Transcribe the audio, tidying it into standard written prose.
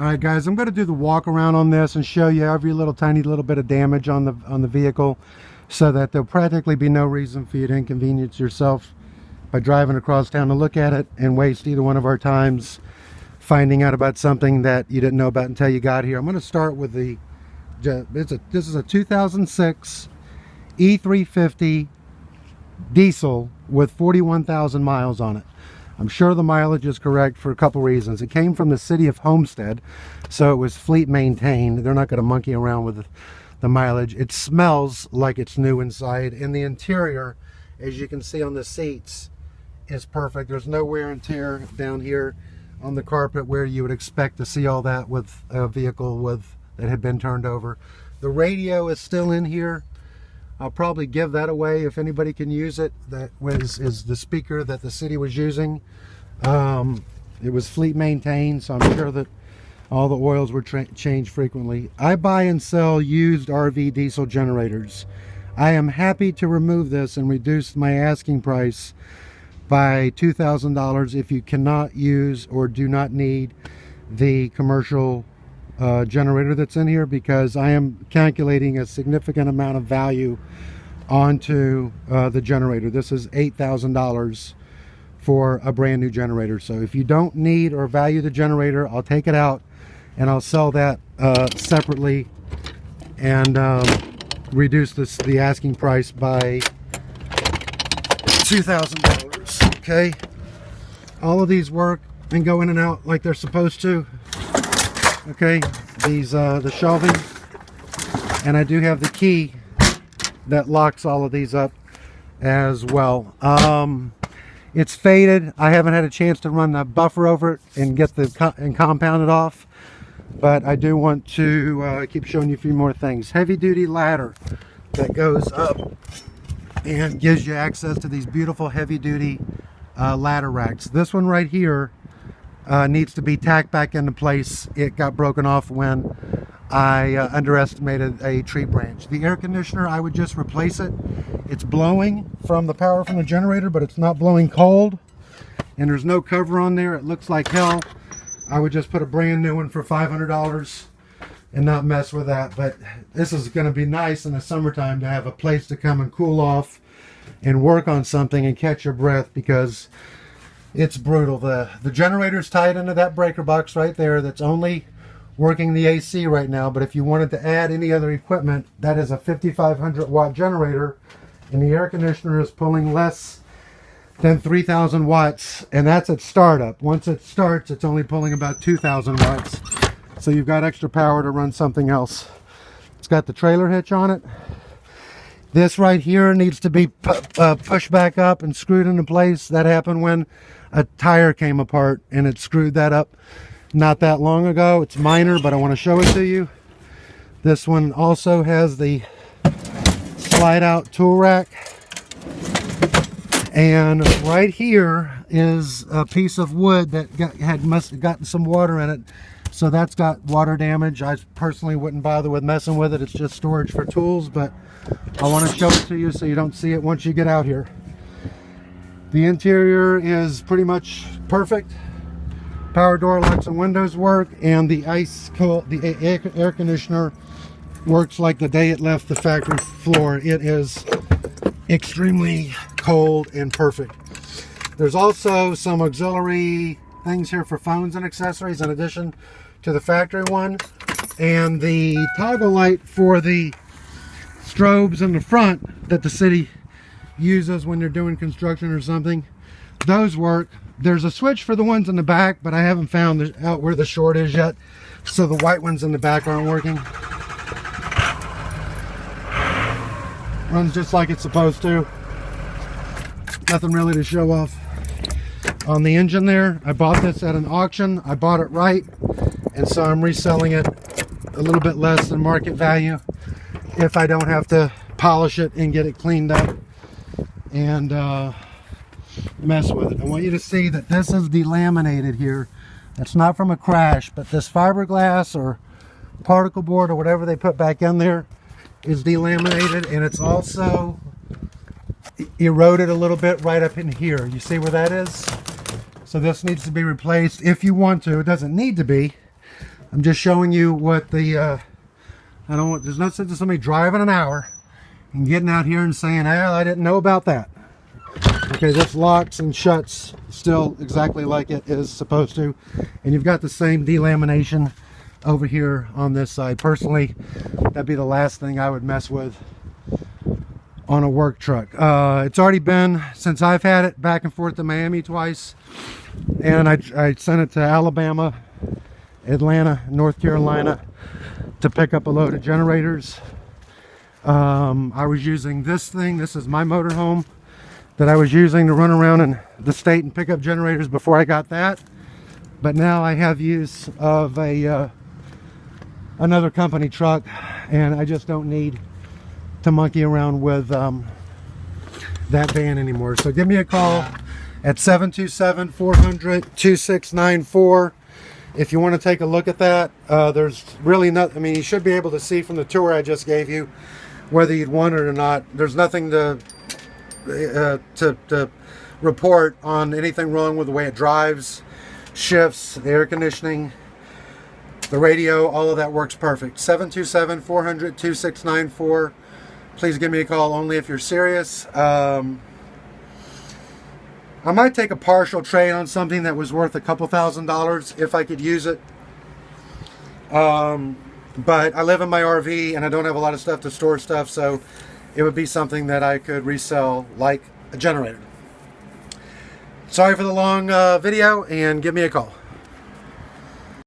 Alright guys, I'm going to do the walk around on this and show you every little tiny little bit of damage on the vehicle, so that there'll practically be no reason for you to inconvenience yourself by driving across town to look at it and waste either one of our times finding out about something that you didn't know about until you got here. I'm going to start with the this is a 2006 E350 diesel with 41,000 miles on it. I'm sure the mileage is correct for a couple reasons. It came from the city of Homestead, so it was fleet maintained. They're not going to monkey around with the mileage. It smells like it's new inside, and the interior, as you can see on the seats, is perfect. There's no wear and tear down here on the carpet where you would expect to see all that with a vehicle that had been turned over. The radio is still in here. I'll probably give that away if anybody can use it. That is the speaker that the city was using. It was fleet maintained, so I'm sure that all the oils were changed frequently. I buy and sell used RV diesel generators. I am happy to remove this and reduce my asking price by $2,000 if you cannot use or do not need the commercial generator that's in here, because I am calculating a significant amount of value onto the generator. This is $8,000 for a brand new generator. So if you don't need or value the generator, I'll take it out and I'll sell that separately and reduce the asking price by $2,000. Okay, all of these work and go in and out like they're supposed to. Okay, these the shelving, and I do have the key that locks all of these up as well. It's faded. I haven't had a chance to run the buffer over it and get and compound it off, but I do want to keep showing you a few more things. Heavy duty ladder that goes up and gives you access to these beautiful heavy duty ladder racks. This one right here needs to be tacked back into place. It got broken off when I underestimated a tree branch. The air conditioner, I would just replace it. It's blowing from the power from the generator, but it's not blowing cold, and there's no cover on there. It looks like hell. I would just put a brand new one for $500 and not mess with that. But this is going to be nice in the summertime to have a place to come and cool off and work on something and catch your breath, because it's brutal. The generator's tied into that breaker box right there that's only working the AC right now, but if you wanted to add any other equipment, that is a 5,500 watt generator, and the air conditioner is pulling less than 3,000 watts, and that's at startup. Once it starts, it's only pulling about 2,000 watts, so you've got extra power to run something else. It's got the trailer hitch on it. This right here needs to be pushed back up and screwed into place. That happened when a tire came apart and it screwed that up not that long ago. It's minor, but I want to show it to you. This one also has the slide out tool rack, and right here is a piece of wood that must have gotten some water in it, so that's got water damage. I personally wouldn't bother with messing with it. It's just storage for tools, but I want to show it to you so you don't see it once you get out here. The interior is pretty much perfect. Power door locks and windows work, and the air conditioner works like the day it left the factory floor. It is extremely cold and perfect. There's also some auxiliary things here for phones and accessories in addition to the factory one, and the toggle light for the strobes in the front that the city uses when they're doing construction or something, those work. There's a switch for the ones in the back, but I haven't found out where the short is yet, so the white ones in the back aren't working. Runs just like it's supposed to. Nothing really to show off. On the engine there, I bought this at an auction. I bought it right, and so I'm reselling it a little bit less than market value if I don't have to polish it and get it cleaned up and mess with it. I want you to see that this is delaminated here. That's not from a crash, but this fiberglass or particle board or whatever they put back in there is delaminated, and it's also eroded a little bit right up in here. You see where that is? So this needs to be replaced if you want to. It doesn't need to be, I'm just showing you what the, I don't want, there's no sense in somebody driving an hour and getting out here and saying, "Ah, I didn't know about that." Okay, this locks and shuts still exactly like it is supposed to. And you've got the same delamination over here on this side. Personally, that'd be the last thing I would mess with on a work truck. It's already been, since I've had it, back and forth to Miami twice. And I sent it to Alabama, Atlanta, North Carolina to pick up a load of generators. I was using this thing. This is my motorhome that I was using to run around in the state and pick up generators before I got that. But now I have use of a another company truck, and I just don't need to monkey around with that van anymore. So give me a call at 727-400-2694 if you want to take a look at that. There's really not, I mean, you should be able to see from the tour I just gave you whether you'd want it or not. There's nothing to report on anything wrong with the way it drives, shifts, the air conditioning, the radio, all of that works perfect. 727-400-2694. Please give me a call only if you're serious. I might take a partial trade on something that was worth a couple $1,000s if I could use it. But I live in my RV and I don't have a lot of stuff to store stuff, so it would be something that I could resell, like a generator. Sorry for the long video, and give me a call.